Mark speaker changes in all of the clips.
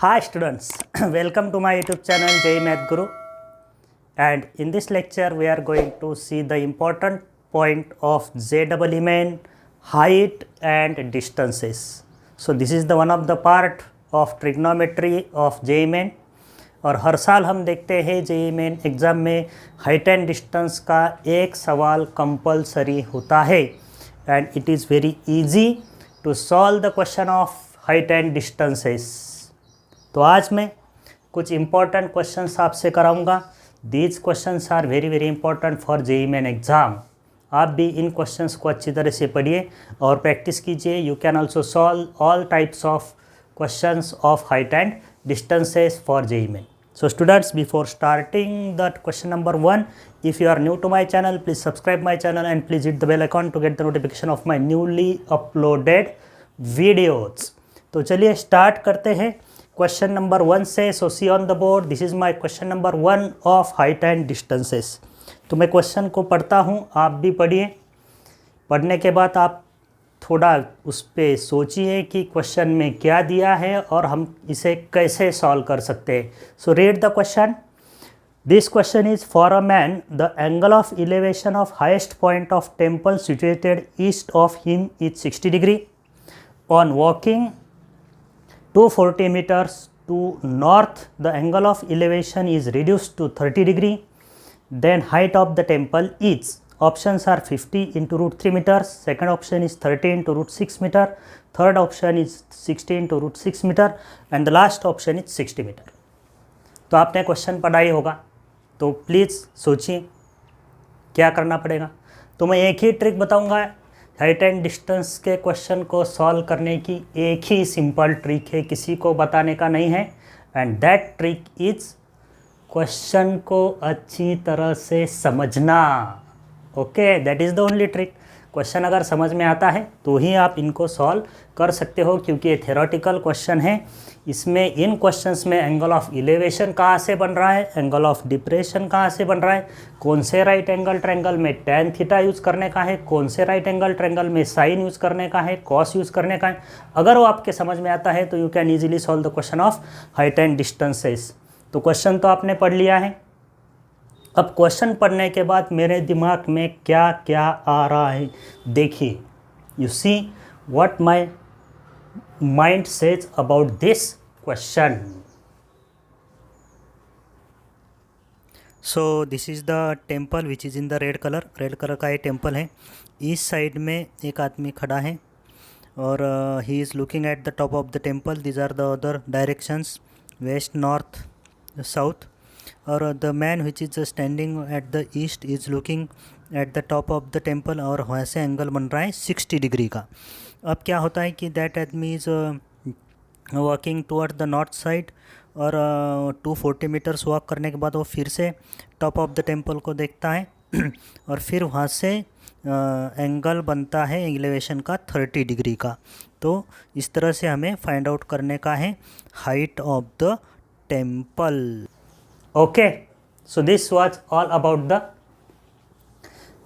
Speaker 1: Hi students, welcome to my YouTube channel JEE Math Guru, and in this lecture we are going to see the important point of JEE Main, height and distances. So this is the one of the part of trigonometry of JEE Main, और हर साल हम देखते हैं JEE Main exam में height and distance का एक सवाल compulsory होता है and it is very easy to solve the question of height and distances. तो आज मैं कुछ इम्पॉर्टेंट क्वेश्चंस आपसे कराऊंगा। These questions are very very important for JEE Main exam. आप भी इन क्वेश्चंस को अच्छी तरह से पढ़िए और प्रैक्टिस कीजिए। You can also solve all types of questions of height and distances for JEE Main. So students, before starting that question number 1, if you are new to my channel, please subscribe my channel and please hit the bell icon to get the notification of my newly uploaded videos. तो चलिए start करते हैं question number 1 से। So see on the board, this is my question number 1 of height and distances. तो मैं question को पढ़ता हूँ, आप भी पढ़िए। पढ़ने के बाद आप थोड़ा उस पर सोचिए कि क्वेश्चन में क्या दिया है और हम इसे कैसे सॉल्व कर सकते हैं। So read the question. This question is for a man the angle of elevation of highest point of temple situated east of him is 60 degree. On walking 240 meters to north, the angle of elevation is reduced to 30 degree. Then height of the temple is, options are 50 into root 3 meters, second option is 30 into root 6 meter, third option is 60 into root 6 meter and the last option is 60 meter. तो आपने question पढ़ा ही होगा, तो please सोचिए क्या करना पड़ेगा। तो मैं एक ही ट्रिक बताऊंगा हाइट एंड डिस्टेंस के क्वेश्चन को सॉल्व करने की। एक ही सिंपल ट्रिक है, किसी को बताने का नहीं है, and that trick is question को अच्छी तरह से समझना। Okay, that is the only trick. Question अगर समझ में आता है तो ही आप इनको सॉल्व कर सकते हो, क्योंकि ये थ्योरेटिकल क्वेश्चन है। इसमें इन क्वेश्चंस में एंगल ऑफ इलेवेशन कहाँ से बन रहा है, एंगल ऑफ डिप्रेशन कहाँ से बन रहा है, कौन से राइट एंगल ट्रायंगल में टैन थीटा यूज़ करने का है, कौन से राइट एंगल ट्रायंगल में साइन यूज़ करने का है, कॉस यूज़ करने का है। अगर वो आपके समझ में आता है तो you can easily solve the question of height and distances. तो क्वेश्चन तो आपने पढ़ लिया है। अब क्वेश्चन पढ़ने के बाद मेरे दिमाग में क्या क्या आ रहा है देखिए। You see what my mind says about this question. So this is the temple which is in the red colour का ये टेम्पल है। इस साइड में एक आदमी खड़ा है और he is looking at the top of the temple. These are the other directions, west, north, south. और the man which is standing at the east is looking at the top of the temple, और वहाँ से angle बन रहा है 60 degree का। अब क्या होता है कि दैट आदमी is walking toward the north side, और 240 मीटर्स वॉक करने के बाद वो फिर से टॉप ऑफ द टेम्पल को देखता है और फिर वहाँ से एंगल बनता है एलिवेशन का 30 डिग्री का। तो इस तरह से हमें फाइंड आउट करने का है height of the temple. Okay, so this was all about the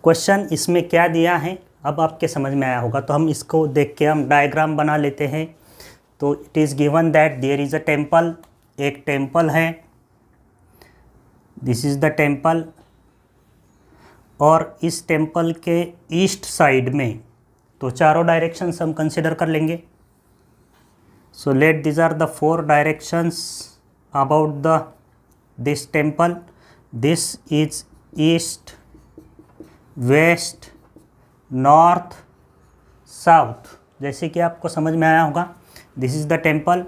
Speaker 1: question. इसमें क्या दिया है अब आपके समझ में आया होगा। तो हम इसको देख के हम डायग्राम बना लेते हैं। तो it is given that there is a temple, एक टेम्पल है, दिस इज़ द टेम्पल, और इस टेम्पल के ईस्ट साइड में तो चारों डायरेक्शंस हम कंसिडर कर लेंगे। So let this are the 4 directions about the this temple. This is east, west, north, south। जैसे कि आपको समझ में आया होगा, this is the temple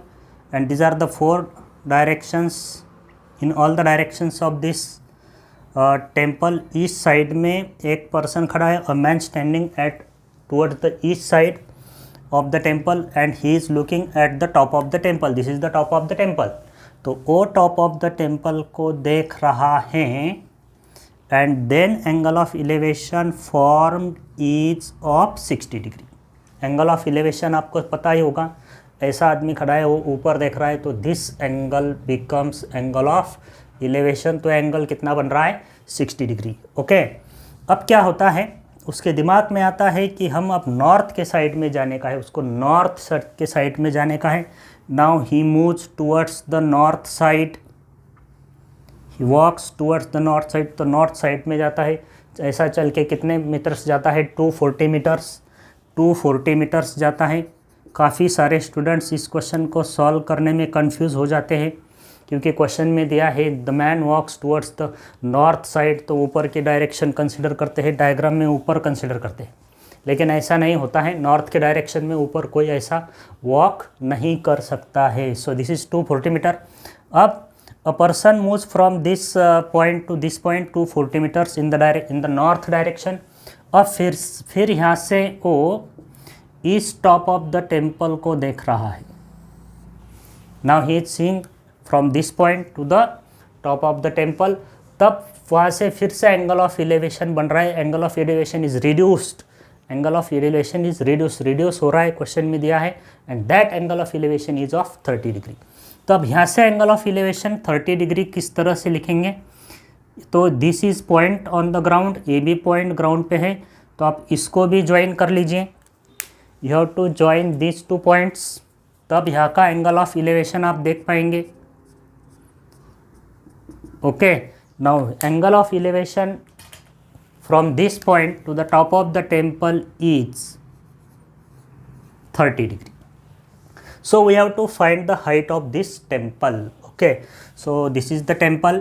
Speaker 1: and these are the 4 directions। in all the directions of this temple, east side में एक person खड़ा है, a man standing at towards the east side of the temple and he is looking at the top of the temple। this is the top of the temple। तो वो top of the temple को देख रहा है and then angle of elevation form is of 60 degree. Angle of elevation आपको पता ही होगा, ऐसा आदमी खड़ा है, वो ऊपर देख रहा है, तो this angle becomes angle of elevation. तो एंगल कितना बन रहा है 60 डिग्री। ओके, अब क्या होता है उसके दिमाग में आता है कि हम अब नॉर्थ के साइड में जाने का है, उसको नॉर्थ के साइड में जाने का है। Now he moves towards the north side, he walks towards the north side, तो नॉर्थ साइड में जाता है। ऐसा चल के कितने मीटर्स जाता है? 240 मीटर्स, 240 मीटर्स जाता है। काफ़ी सारे स्टूडेंट्स इस क्वेश्चन को सॉल्व करने में कंफ्यूज हो जाते हैं, क्योंकि क्वेश्चन में दिया है the man walks towards the north side, तो ऊपर की डायरेक्शन कंसिडर करते हैं, डायग्राम में ऊपर कंसिडर करते हैं, लेकिन ऐसा नहीं होता है। नॉर्थ के डायरेक्शन में ऊपर कोई ऐसा वॉक नहीं कर सकता है। So this is 240 meter. अब a person moves from this point to this point 240 meters in the north direction. अब फिर यहाँ से वो इस टॉप ऑफ द टेम्पल को देख रहा है। Now he is seeing from this point to the top of the temple. तब वहाँ से फिर से एंगल ऑफ एलिवेशन बन रहा है। Angle of elevation is reduced, angle of elevation is reduce हो रहा है, क्वेश्चन में दिया है, and that angle of elevation is of 30 degree. तो अब यहाँ से एंगल ऑफ एलिवेशन 30 डिग्री किस तरह से लिखेंगे? तो this is point on the ground, A B point ground पे है, तो आप इसको भी ज्वाइन कर लीजिए। You have to join this 2 points, तब यहाँ का एंगल ऑफ एलिवेशन आप देख पाएंगे। Okay, now angle of elevation from this point to the top of the temple is 30 degree. So we have to find the height of this temple. Okay, so this is the temple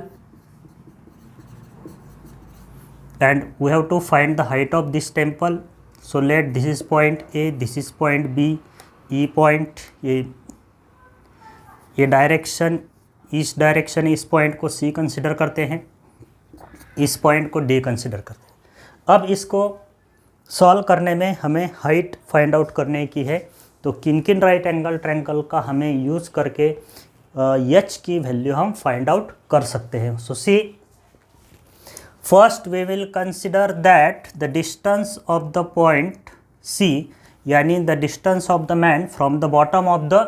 Speaker 1: and we have to find the height of this temple. So let this is point A, this is point B, E point, ये direction, इस direction इस point को C consider करते हैं, इस point को D consider करते हैं। अब इसको सॉल्व करने में हमें हाइट फाइंड आउट करने की है, तो किन किन राइट एंगल ट्रायंगल का हमें यूज़ करके एच की वैल्यू हम फाइंड आउट कर सकते हैं। So see, first we will consider that the distance of the point see, यानी the distance of the man from the bottom of the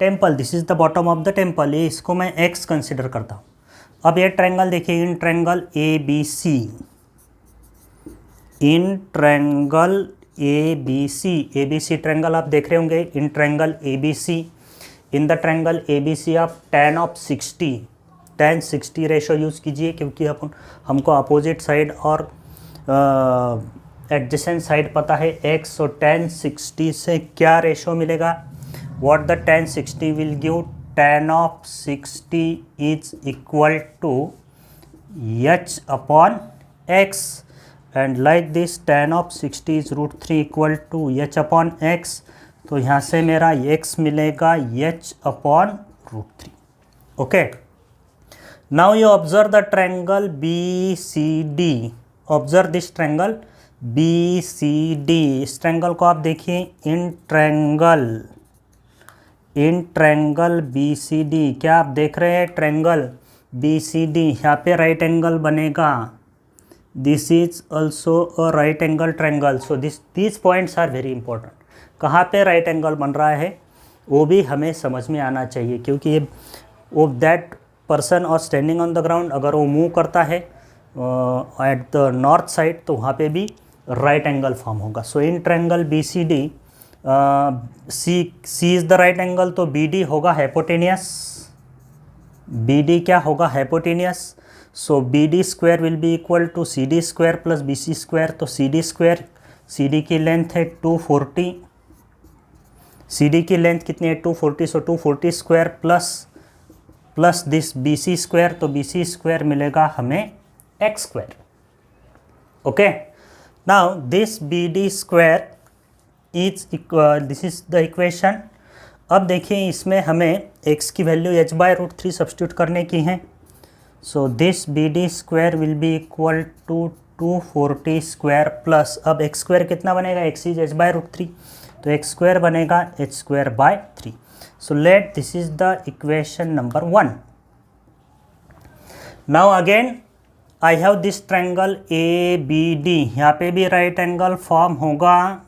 Speaker 1: temple, this is the bottom of the temple, ये इसको मैं x consider करता हूँ। अब ये triangle देखिए, in triangle A B C, in triangle A B C triangle आप देख रहे होंगे, in triangle A B C, in the triangle A B C आप tan ऑफ 60 रेशो यूज़ कीजिए, क्योंकि हमको अपोजिट साइड और एडजेसेंट साइड पता है x, सो tan 60 से क्या रेशो मिलेगा? What the tan 60 will give? tan of 60 is equal to h upon x, and like this tan of 60 is √3 equal to h upon x, तो यहाँ से मेरा x मिलेगा h upon √3. Okay, now you observe the triangle BCD, observe this triangle BCD, इस triangle को आप देखिए, in triangle BCD, क्या आप देख रहे हैं? ट्रायंगल BCD, यहाँ पे राइट एंगल बनेगा, this is also a right angle triangle, so these points are very important. कहाँ पे राइट एंगल बन रहा है वो भी हमें समझ में आना चाहिए, क्योंकि ये वो दैट पर्सन और स्टैंडिंग ऑन द ग्राउंड, अगर वो मूव करता है एट द नॉर्थ साइड, तो वहाँ पे भी राइट एंगल फॉर्म होगा। So in triangle B C D, C is the right angle, तो बी डी होगा हाइपोटेनियस, बी डी क्या होगा? Hypotenuse. So B D square will be equal to C D square plus B C square, तो C D square, C D की length है 240, C D की length कितनी है? 240, so 240 square plus this B C square, तो B C square मिलेगा हमें x square. Okay, now this B D square is this is the equation. अब देखिए, इसमें हमें x की वैल्यू h/√3 सब्स्टिट्यूट करने की है। So this B D square will be equal to 240 square plus, अब एक्स स्क्वायर कितना बनेगा? x इज h/√3, तो एक्स स्क्वायर बनेगा h²/3। So let this is the equation number 1। Now again I have this triangle A B D, यहाँ पे भी right angle form होगा।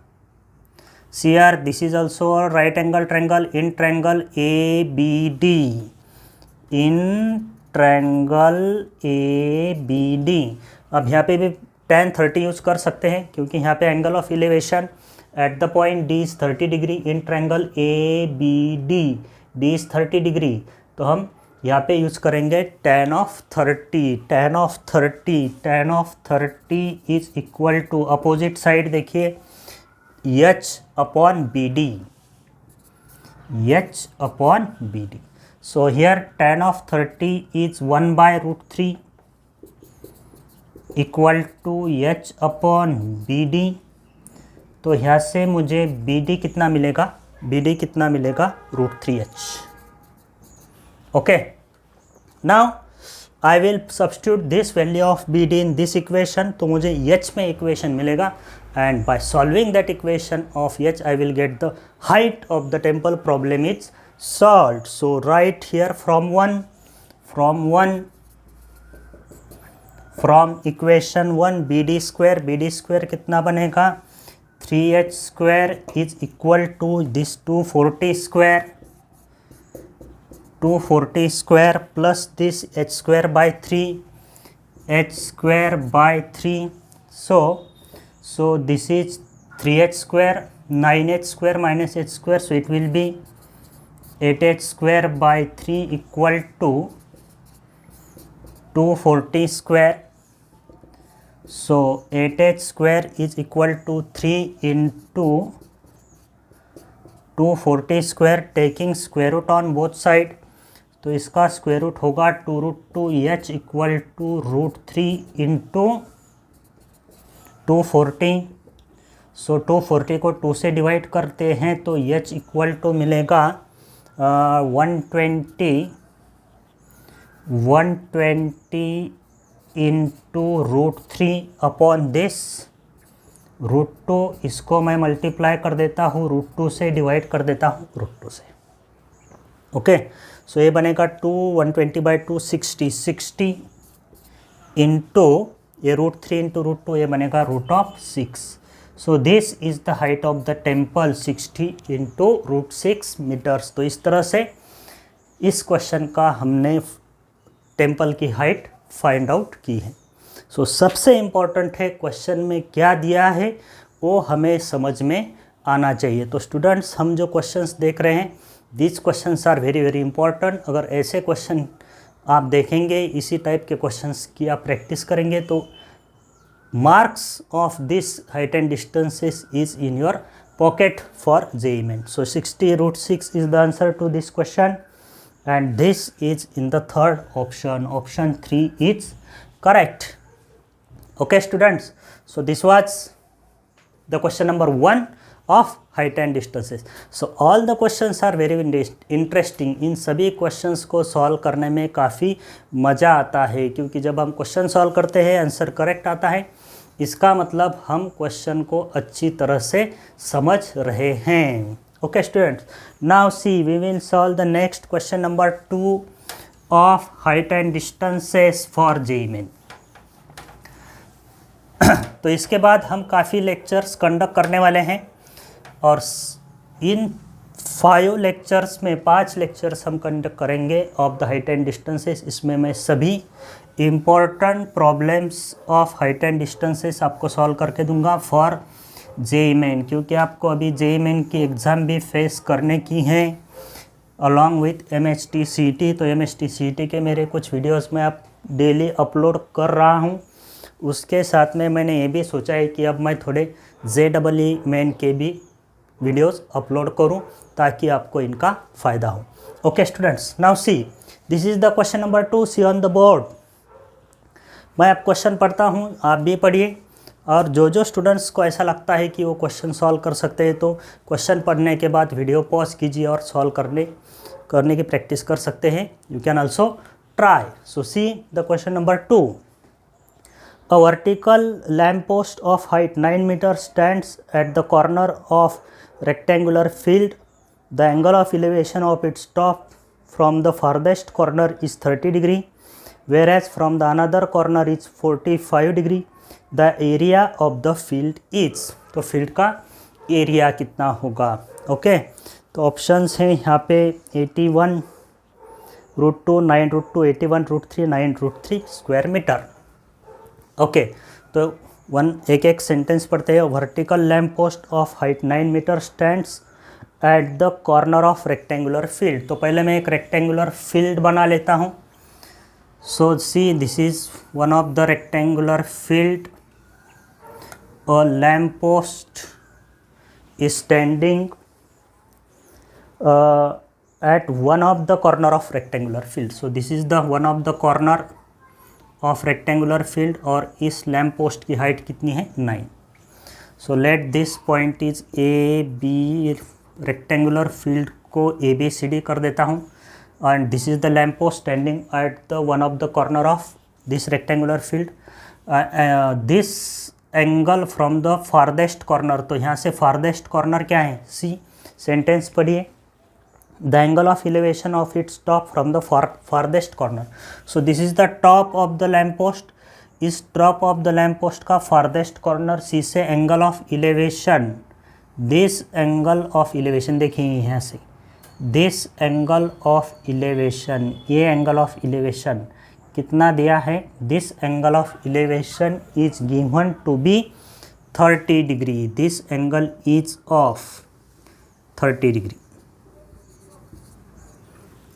Speaker 1: CR, this is also a right angle triangle, in triangle ABD, in triangle ABD। अब यहाँ पे भी tan 30 use कर सकते हैं, क्योंकि यहाँ पे angle of elevation at the point D is 30 degree in triangle A B D is 30 degree. तो हम यहाँ पे यूज़ करेंगे tan of 30। tan of 30 is equal to, opposite side देखिए, h upon B D, so here tan of 30 is 1/√3 equal to h upon B D. तो यहाँ से मुझे बी डी कितना मिलेगा, √3h। Okay, now I will substitute this value of B D in this equation. तो मुझे h में equation मिलेगा, and by solving that equation of h I will get the height of the temple problem is solved. So right here from equation 1 B D square कितना बनेगा, 3h square is equal to this 240 square plus this h square by 3, so this is 3h square, 9h square minus h square, so it will be 8h square by 3 equal to 240 square. So 8h square is equal to 3 into 240 square, taking square root on both side. तो इसका square root होगा 2√2h equal to √3 into 240। So 240 को 2 से divide करते हैं तो h equal to मिलेगा 120 into √3 upon this √2। इसको मैं मल्टीप्लाई कर देता हूँ, √2 से डिवाइड कर देता हूँ √2 से। ओके, सो ये बनेगा 120/2 60 इंटू ये √3 इंटू √2, ये बनेगा √6। So this is the height of the temple, 60 into √6 meters. तो इस तरह से इस क्वेश्चन का हमने टेम्पल की हाइट फाइंड आउट की है। सो सबसे इम्पॉर्टेंट है क्वेश्चन में क्या दिया है वो हमें समझ में आना चाहिए। तो स्टूडेंट्स, हम जो क्वेश्चंस देख रहे हैं, this questions are very very important. अगर ऐसे क्वेश्चन आप देखेंगे, इसी टाइप के क्वेश्चंस की आप प्रैक्टिस करेंगे, तो marks of this height and distances is in your pocket for JEE Main। सो 60√6 is the answer to this question, and this is in the third option, option 3 is correct. Okay students, so this was the question number 1 of height and distances. So all the questions are very interesting. इन सभी questions को solve करने में काफ़ी मज़ा आता है, क्योंकि जब हम question solve करते हैं आंसर करेक्ट आता है, इसका मतलब हम question को अच्छी तरह से समझ रहे हैं। Okay students, now see we will solve the next question number 2 of height and distances for JEE Main। तो इसके बाद हम काफ़ी लेक्चर्स कंडक्ट करने वाले हैं, और इन 5 लेक्चर्स में 5 लेक्चर्स हम कंडक्ट करेंगे of the height and distances. इसमें मैं सभी important problems of height and distances आपको सॉल्व करके दूंगा फॉर JEE Main, क्योंकि आपको अभी JEE Main की एग्ज़ाम भी फेस करने की हैं अलॉन्ग विथ MHT CET। तो MHT CET के मेरे कुछ वीडियोस में आप डेली अपलोड कर रहा हूँ। उसके साथ में मैंने ये भी सोचा है कि अब मैं थोड़े JEE Main के भी वीडियोस अपलोड करूं, ताकि आपको इनका फ़ायदा हो। Okay students, now see this is the question number 2, see on the board. मैं अब क्वेश्चन पढ़ता हूं, आप भी पढ़िए, और जो स्टूडेंट्स को ऐसा लगता है कि वो क्वेश्चन सॉल्व कर सकते हैं, तो क्वेश्चन पढ़ने के बाद वीडियो पॉज कीजिए और सॉल्व करने की प्रैक्टिस कर सकते हैं। You can also try. So see the question number 2। A vertical lamppost of height 9 meters stands at the corner of rectangular field. The angle of elevation of its top from the farthest corner is 30 degree, whereas from the another corner is 45 degree. The area of the field is, तो field का area कितना होगा। Okay, तो options हैं यहाँ पे 81√2, 9√2, 81√3, 9√3 square metre. Okay, तो एक एक सेंटेंस पढ़ते हैं। Vertical lamp post of height 9 meter stands at the corner of rectangular field. तो पहले मैं एक रेक्टेंगुलर फील्ड बना लेता हूँ। So see this is one of the rectangular field. A lamp post is standing at one of the corner of rectangular field. So this is the one of the corner of rectangular field और इस lamp post की height कितनी है 9. So let this point is A B, rectangular field को A B C D कर देता हूँ and this is the lamp post standing at the one of the corner of this rectangular field. This angle from the farthest corner, तो यहाँ से farthest corner क्या है C, sentence पढ़िए। The angle of elevation of its top from the farthest corner. So this is the top of the lamp post. इस top of the lamp post का farthest corner C से angle of elevation, this angle of elevation देखिए यहाँ से, this angle of elevation, ये angle of elevation कितना दिया है, this angle of elevation is given to be 30 degree. This angle is of 30 degree.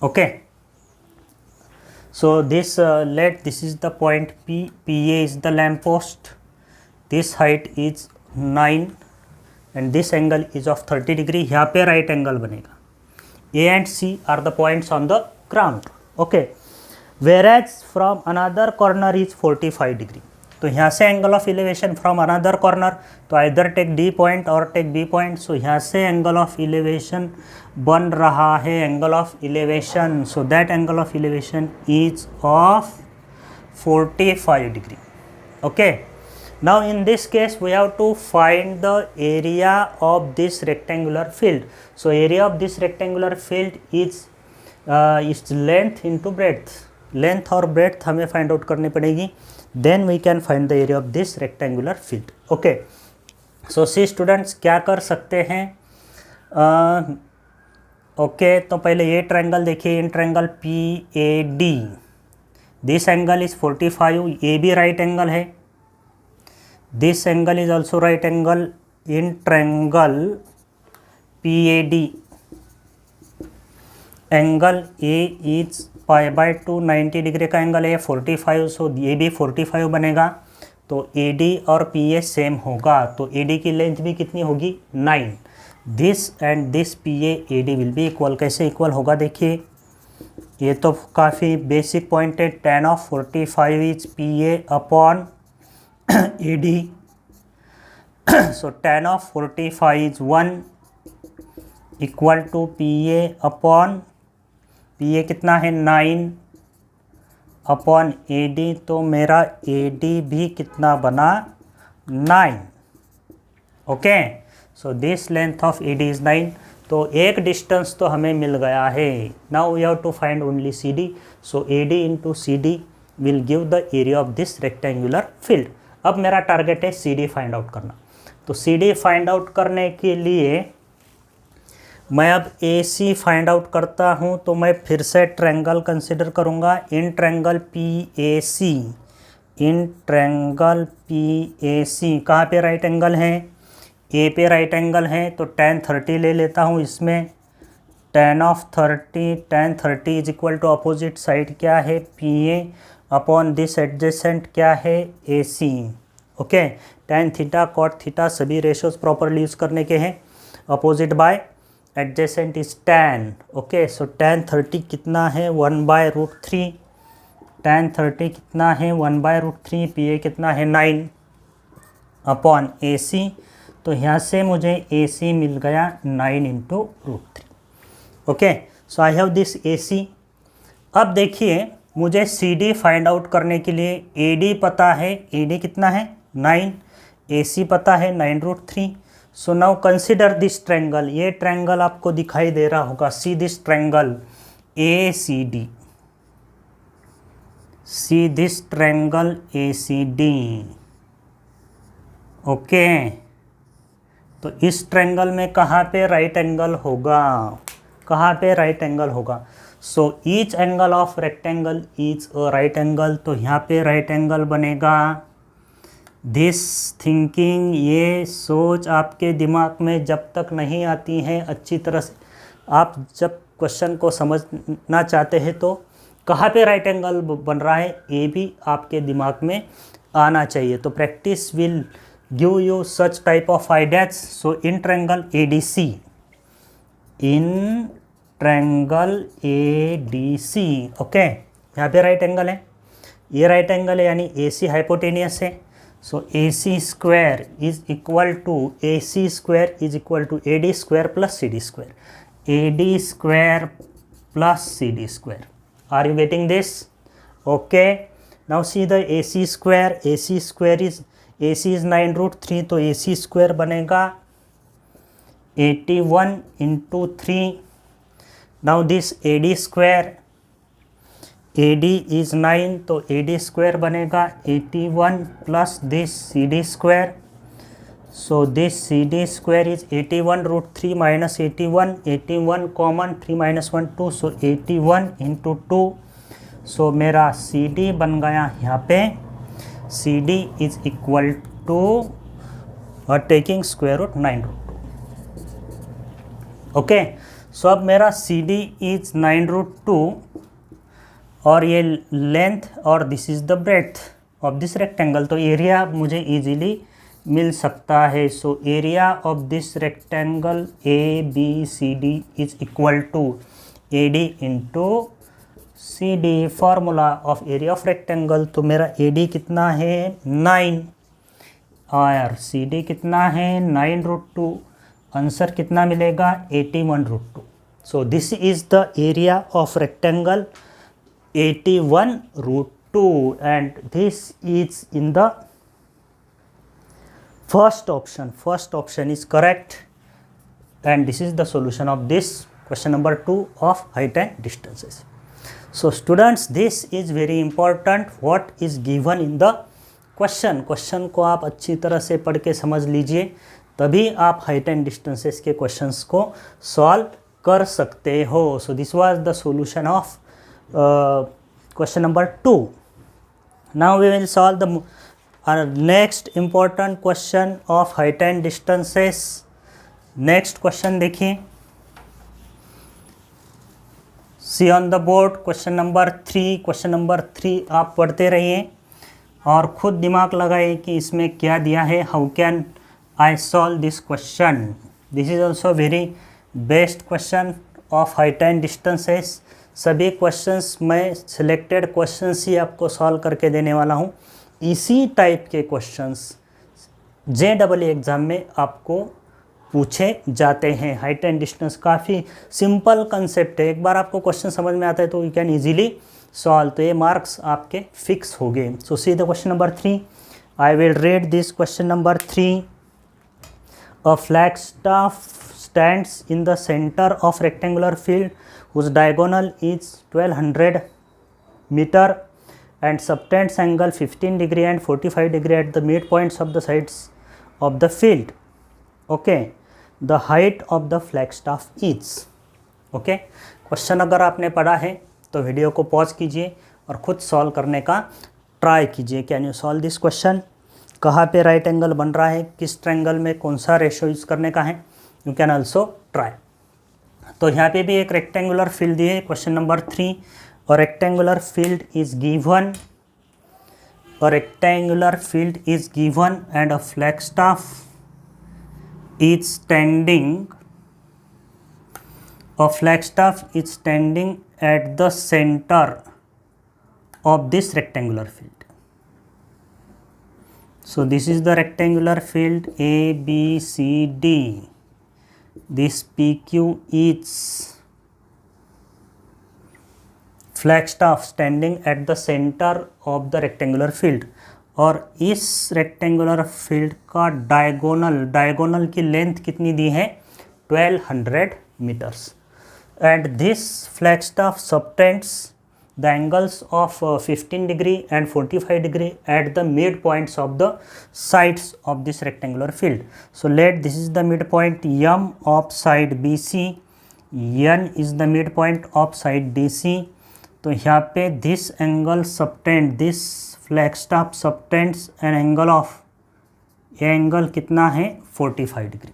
Speaker 1: Okay, so this let this is the point P, PA is the lamp post, this height is 9 and this angle is of 30 degree. यहाँ पे right angle बनेगा। A and C are the points on the ground. Okay. Whereas from another corner is 45 degree. तो यहाँ से angle of elevation from another corner, तो either take D point और take B point. सो यहाँ से angle of elevation बन रहा है angle of elevation, so that angle of elevation is of 45 degree. Okay, now in this case we have to find the area of this rectangular field. So area of this rectangular field is its length into breadth. Length और breadth हमें find out करनी पड़ेगी, then we can find the area of this rectangular field. Okay, so see students क्या कर सकते हैं। Okay, तो पहले ये ट्रायंगल देखिए, in triangle PAD, this angle is 45, ये भी राइट एंगल है, this angle is also right angle. In triangle PAD angle A is π/2 90 degree का एंगल है, 45, सो ये भी 45 बनेगा। तो AD और PA सेम होगा, तो AD की लेंथ भी कितनी होगी 9। This and this PA AD will be equal. कैसे इक्वल होगा देखिए, ये तो काफ़ी बेसिक पॉइंट है। tan of 45 is PA upon AD। सो tan ऑफ 45 इज 1 equal to PA upon, PA कितना है 9 अपॉन AD, तो मेरा AD भी कितना बना 9। Okay, so this length of AD is 9। तो एक डिस्टेंस तो हमें मिल गया है। Now we have to find only CD। So AD into CD will give the area of this rectangular field. अब मेरा टारगेट है CD फाइंड आउट करना। तो CD फाइंड आउट करने के लिए मैं अब AC फाइंड आउट करता हूँ, तो मैं फिर से ट्रायंगल कंसिडर करूँगा। In triangle PAC, in triangle PAC कहाँ पे राइट एंगल है, A पे राइट एंगल है, तो tan 30 ले लेता हूँ इसमें। tan of 30, tan 30 is equal to opposite side क्या है PA अपॉन दिस एडजेसेंट क्या है AC। Okay, tan theta cot theta सभी रेशोज प्रॉपरली यूज़ करने के हैं। Opposite by adjacent is tan। Okay, so tan 30 कितना है 1/√3, tan 30 कितना है 1/√3, PA कितना है 9 अपॉन AC। तो यहाँ से मुझे AC मिल गया 9 into √3। Okay, so I have this AC। अब देखिए मुझे CD फाइंड आउट करने के लिए AD पता है, AD कितना है 9, AC पता है 9√3। So now consider this triangle. ये ट्रायंगल आपको दिखाई दे रहा होगा, see this triangle ACD, see this triangle ACD। Okay, तो इस ट्रायंगल में कहाँ पे राइट एंगल होगा, कहाँ पे राइट एंगल होगा। So each angle of rectangle is a right angle, तो यहाँ पे राइट एंगल बनेगा दिस थिंकिंग, ये सोच आपके दिमाग में जब तक नहीं आती है अच्छी तरह से, आप जब क्वेश्चन को समझना चाहते हैं तो कहाँ पे राइट एंगल बन रहा है ये भी आपके दिमाग में आना चाहिए। तो practice will give you such type of ideas. So in triangle ADC, in triangle ADC, okay, यहाँ पे राइट एंगल है, ये राइट एंगल है यानी AC हाइपोटेनियस है। So AC square is equal to AC square is equal to AD square plus CD square, AD square plus CD square. Are you getting this? Okay, now see the AC square, AC square is, AC is 9√3, तो AC square बनेगा 81 into 3। Now this AD square, AD is 9, तो AD square बनेगा 81 plus this CD square. So this CD square is 81√3 minus 81, 81 common, 3 minus 1 2, so 81 into 2। So मेरा CD बन गया यहाँ पे, CD is equal to taking square root 9√2। Okay, so अब मेरा CD is 9√2 और ये लेंथ और this is the breadth of this rectangle, तो एरिया मुझे इजीली मिल सकता है। So area of this rectangle ABCD is equal to AD into CD। Formula of area of rectangle, तो मेरा AD कितना है 9 और CD कितना है 9√2, आंसर कितना मिलेगा 81√2। सो this is the area of rectangle 81√2 and this is in the first option. First option is correct and this is the solution of this question number 2 of height and distances. So students, this is very important what is given in the question. Question को आप अच्छी तरह से पढ़ के समझ लीजिए, तभी आप height and distances के questions को solve कर सकते हो। So this was the solution of question number 2. Now we will solve the next important question of height and distances. Next question देखिए, see on the board question number 3. question number 3 आप पढ़ते रहिए और खुद दिमाग लगाइए कि इसमें क्या दिया है। How can I solve this question? This is also very best question of height and distances. सभी क्वेश्चंस मैं सिलेक्टेड क्वेश्चंस ही आपको सॉल्व करके देने वाला हूँ। इसी टाइप के क्वेश्चंस JEE एग्ज़ाम में आपको पूछे जाते हैं। हाइट एंड डिस्टेंस काफ़ी सिंपल कंसेप्ट है, एक बार आपको क्वेश्चन समझ में आता है तो यू कैन इजीली सॉल्व, तो ये मार्क्स आपके फिक्स हो गए। So see the question number 3, I will read this question number 3। A flagstaff stands in the center of rectangular field whose diagonal is 1200 meter and subtends angle 15 degree and 45 degree at the midpoints of the sides of the field. Okay, the height of the flagstaff is. Okay, question अगर आपने पढ़ा है तो video को pause कीजिए और खुद solve करने का ट्राई कीजिए। Can you solve this question? कहाँ पे राइट एंगल बन रहा है, किस ट्रायंगल में कौन सा रेशो यूज़ करने का है, यू कैन ऑल्सो ट्राई। तो यहाँ पे भी एक रेक्टेंगुलर फील्ड दिए, क्वेश्चन नंबर 3, और रेक्टेंगुलर फील्ड इज गिवन, और rectangular field is given and a Flagstaff is standing, a flagstaff is standing at the center of this rectangular field. So this is the rectangular field A, B, C, D. This PQ is flagstaff standing at the center of the rectangular field. और इस rectangular field का diagonal की length कितनी दी है 1200 metres, and this flagstaff subtends the angles of 15 degree and 45 degree at the midpoints of the sides of this rectangular field. So let this is the midpoint M of side BC, N is the midpoint of side DC. तो यहाँ पे this angle subtend, this flagstaff subtends an angle of ये angle कितना है 45 degree.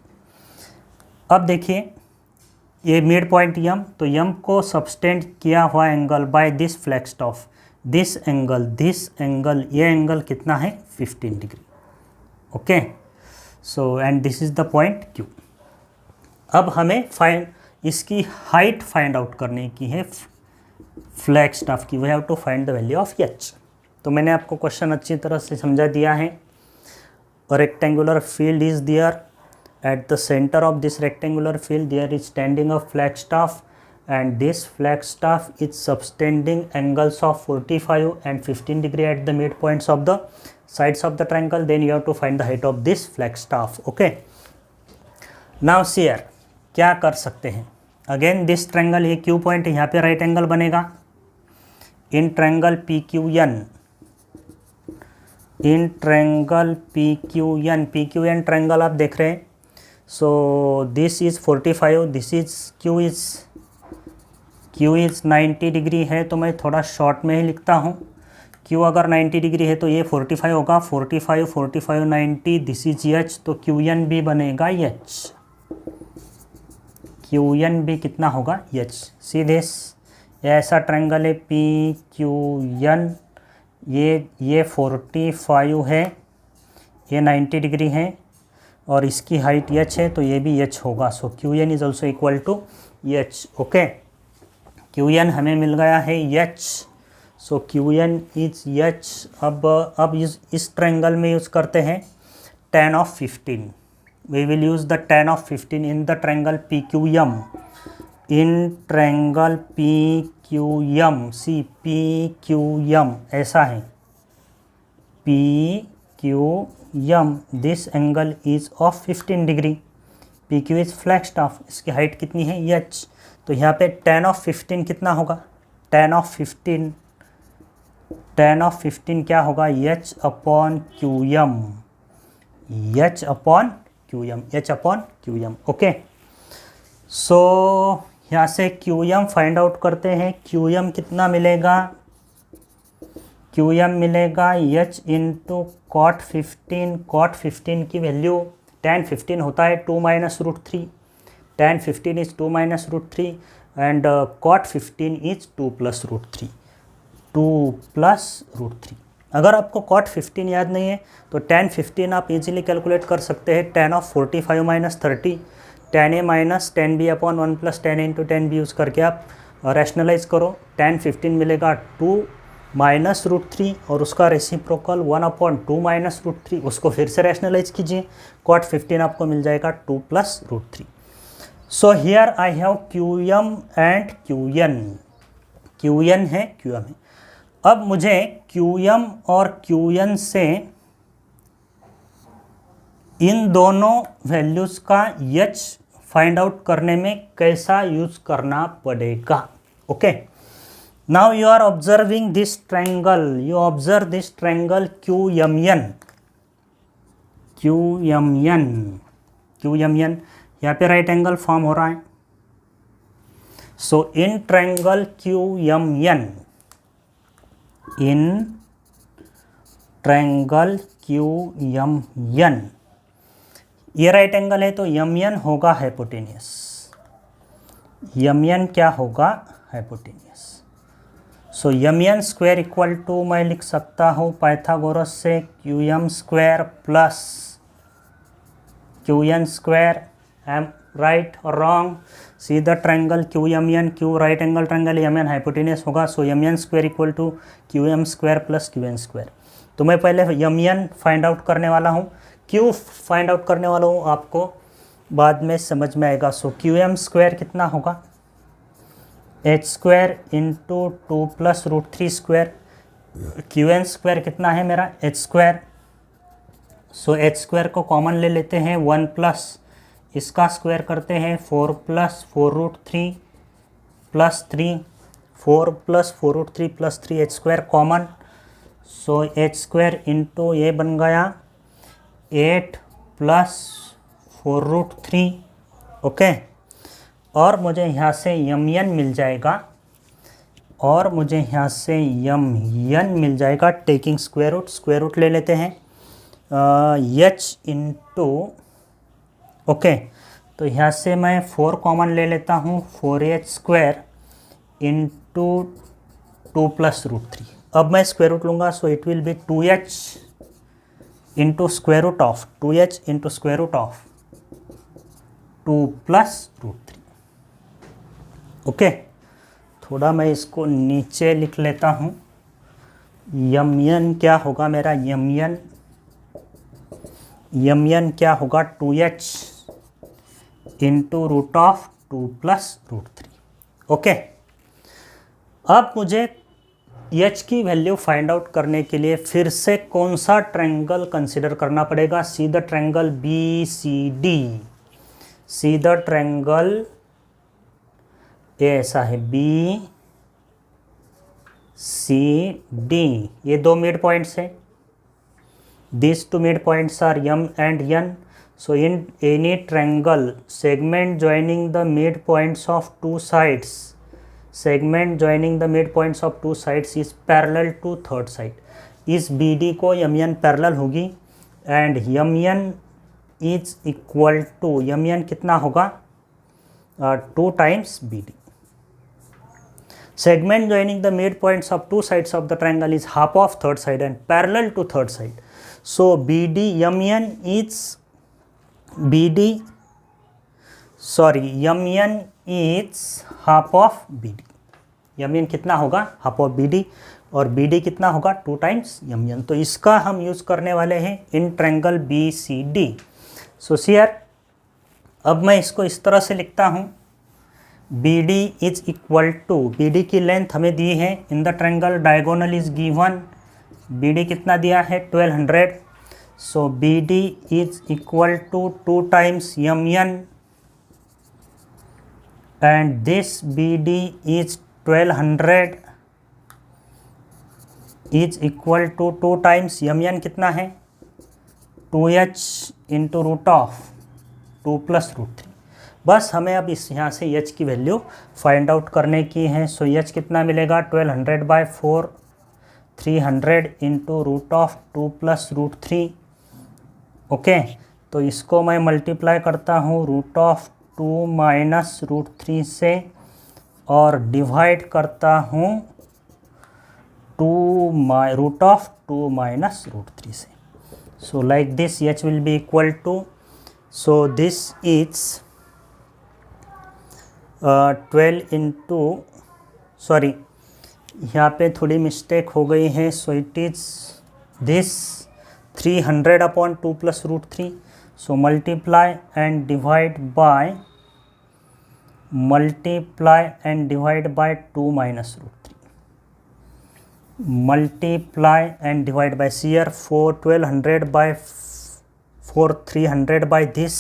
Speaker 1: अब देखिए ये mid point यम, तो यम को सबटेंड किया हुआ angle by this flex of this angle, ये एंगल कितना है 15 degree. Okay, so and this is the point Q. अब हमें इसकी हाइट फाइंड आउट करने की है फ्लैग स्टाफ की। We have to find the value of h. तो मैंने आपको क्वेश्चन अच्छी तरह से समझा दिया है। Rectangular field is there, at the center of this rectangular field there is standing a flagstaff, and this flagstaff is subtending angles of 45 and 15 degree at the midpoints of the sides of the triangle. Then you have to find the height of this flagstaff. Okay, now see here क्या कर सकते हैं। Again this triangle, ये Q point यहाँ पे right angle बनेगा in triangle P Q N, in triangle P Q N triangle आप देख रहे हैं। So this is 45, this is Q is 90 degree है, तो मैं थोड़ा शॉर्ट में ही लिखता हूँ। Q अगर 90 डिग्री है तो ये 45 होगा, 45 90, दिस इज H, तो QN भी बनेगा H। QN भी कितना होगा H। सीधे ऐसा ट्रायंगल है PQN, ये 45 है, ये 90 डिग्री है और इसकी हाइट h है, तो ये भी h होगा। So QN is also equal to h। Okay, QN हमें मिल गया है h, so QN is h। अब इस ट्रायंगल में यूज़ करते हैं tan of 15। We will use the tan of 15 in the triangle PQM, in triangle PQM। See PQM ऐसा है, PQM, this angle is of 15 degree. PQ is flagstaff, इसकी height कितनी है h, तो यहाँ पे tan ऑफ 15 कितना होगा, tan ऑफ 15 क्या होगा h upon QM, h upon QM। Okay, so यहाँ से QM फाइंड आउट करते हैं। QM कितना मिलेगा, QM मिलेगा h इंटू cot 15 की वैल्यू tan 15 होता है 2 minus root 3, tan 15 is 2 minus root 3 and cot 15 is 2 plus root 3। अगर आपको cot 15 याद नहीं है तो tan 15 आप इजीली कैलकुलेट कर सकते हैं। tan of 45 minus 30, tan a minus tan b upon 1 plus tan into tan b use करके आप रैशनलाइज करो। tan 15 मिलेगा 2 माइनस रूट 3 और उसका रेसिप्रोकल 1 अपॉन 2 माइनस रूट 3, उसको फिर से रैशनलाइज कीजिए, cot 15 आपको मिल जाएगा 2 plus root 3। So here I have QM and QN है, QM है। अब मुझे QM और QN से इन दोनों वैल्यूज़ का h फाइंड आउट करने में कैसा यूज़ करना पड़ेगा। Okay, now you are observing this triangle, you observe this triangle QMN, यहाँ पे राइट एंगल फॉर्म हो रहा है। सो इन ट्रायंगल QMN, ये राइट एंगल है तो MN होगा हाइपोटेनियस, MN क्या होगा hypotenuse. So MN square equal to मैं लिख सकता हूँ पाइथागोरस से QM square plus QN square. I am right और wrong, see the triangle QMN, Q right angle triangle, MN hypotenuse होगा। So MN square equal to QM square plus QN square. तो मैं पहले MN फाइंड आउट करने वाला हूँ, Q find out करने वाला हूँ, आपको बाद में समझ में आएगा। सो QM स्क्वायर कितना होगा h square into 2 plus root 3 square, QN square कितना है मेरा h square. So h square को कॉमन ले लेते हैं, 1 प्लस इसका स्क्वायर करते हैं 4 plus 4 root 3 plus 3, 4 plus 4 root 3 plus 3, h square common. So h square into ये बन गया 8 प्लस 4 रूट 3। ओके, और मुझे यहाँ से MN मिल जाएगा, टेकिंग स्क्वायर रूट ले लेते हैं। एच इंटू, ओके, तो यहाँ से मैं 4 कॉमन ले लेता हूँ, 4h² इंटू 2 + √3। अब मैं स्क्वायर रूट लूँगा, so it will be 2h into square root of 2h into square root of 2 + √3। Okay, थोड़ा मैं इसको नीचे लिख लेता हूँ। यमयन क्या होगा मेरा, यमयन क्या होगा, 2h into root of 2 + √3। Okay, अब मुझे h की वैल्यू फाइंड आउट करने के लिए फिर से कौन सा ट्रायंगल कंसिडर करना पड़ेगा। सी the triangle BCD, C the triangle, ये ऐसा है BCD, ये 2 मिड पॉइंट्स हैं। These 2 mid points are M and N. So in any triangle, segment joining the midpoints of two sides, segment joining the midpoints of two sides is parallel to third side. इस BD को MN parallel होगी and MN is equal to, MN कितना होगा, 2 times BD. Segment joining the midpoints of two sides of the triangle is half of third side and parallel to third side. So BD MN is half of BD. MN कितना होगा, half of BD, और BD कितना होगा, 2 times MN। तो इसका हम use करने वाले हैं in triangle BCD। So here अब मैं इसको इस तरह से लिखता हूँ, BD is equal to, BD की लेंथ हमें दी है in the triangle, diagonal is given, BD कितना दिया है, 1200। So BD is equal to 2 times MN and this BD is 1200 is equal to 2 times MN कितना है, 2h इंटू रूट ऑफ 2 + √3। बस हमें अब इस यहाँ से h की वैल्यू फाइंड आउट करने की है। सो h कितना मिलेगा, 1200/4, 300 इंटू रूट ऑफ 2 + √3। ओके, तो इसको मैं मल्टीप्लाई करता हूँ रूट ऑफ 2 - √3 से और डिवाइड करता हूँ रूट ऑफ 2 - √3 से। So like this h will be equal to, so this is 12 into, sorry यहाँ पे थोड़ी मिस्टेक हो गई है। So it is this 300/2 + √3। So multiply and divide by 2 - √3, multiply and divide by here 1200/4, 300 by this,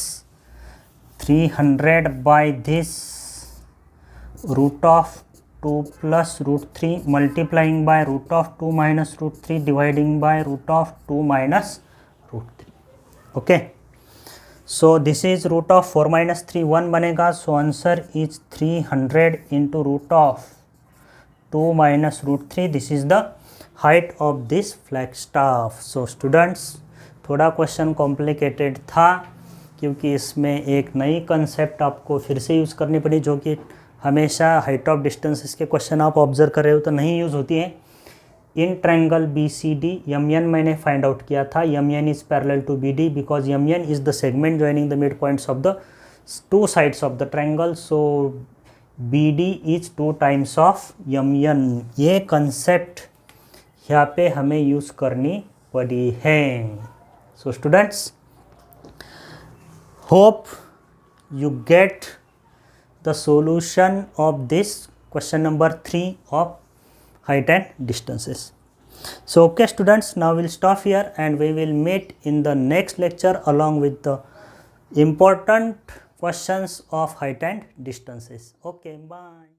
Speaker 1: 300 by this, root of 2 + √3 multiplying by root of 2 - √3 dividing by root of 2 - √3. Okay, so this is root of 4 - 3, 1 बनेगा। so answer is 300 into root of 2 - √3. this is the height of this flagstaff. so students, थोड़ा question complicated था क्योंकि इसमें एक नई concept आपको फिर से यूज़ करनी पड़ी, जो कि हमेशा हाइट ऑफ डिस्टेंसेस के क्वेश्चन आप ऑब्जर्व कर रहे हो तो नहीं यूज़ होती हैं। इन ट्रायंगल BCD MN मैंने फाइंड आउट किया था, MN is parallel to BD because MN is the segment joining the mid points of the 2 sides of the triangle. So BD is 2 times of MN। ये concept यहाँ पे हमें use करनी पड़ी है। So students, hope you get the solution of this question number 3 of height and distances. So okay students, now we'll stop here and we will meet in the next lecture along with the important questions of height and distances. Okay, bye.